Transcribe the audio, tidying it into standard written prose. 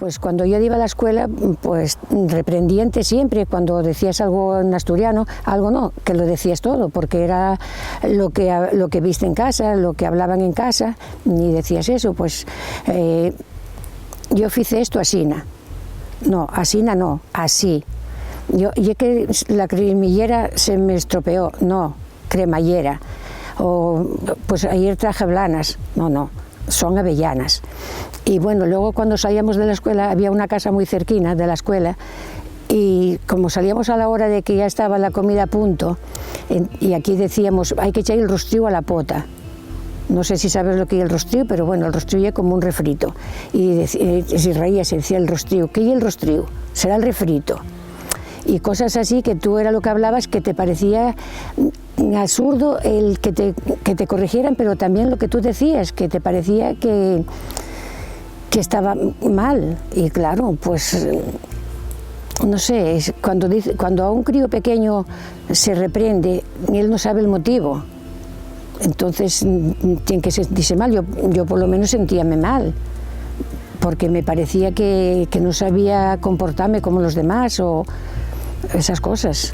Pues cuando yo iba a la escuela, pues reprendiente siempre, cuando decías algo en asturiano, algo no, que lo decías todo, porque era lo que viste en casa, lo que hablaban en casa, ni decías eso, pues yo hice esto asina. No, asina no, así. Y es que la cremillera se me estropeó, no, cremallera. O pues ayer traje blanas, no, son avellanas. Y bueno, luego cuando salíamos de la escuela, había una casa muy cerquina de la escuela, y como salíamos a la hora de que ya estaba la comida a punto, y aquí decíamos, hay que echar el rostrillo a la pota. No sé si sabes lo que es el rostrillo, pero bueno, el rostrillo es como un refrito. Y si reías, se decía el rostrillo. ¿Qué es el rostrillo? Será el refrito. Y cosas así que tú era lo que hablabas, que te parecía absurdo el que te corrigieran, pero también lo que tú decías, que te parecía que estaba mal. Y claro, pues no sé, cuando a un crío pequeño se reprende, él no sabe el motivo, entonces tiene que sentirse mal. Yo por lo menos sentíame mal, porque me parecía que no sabía comportarme como los demás o esas cosas.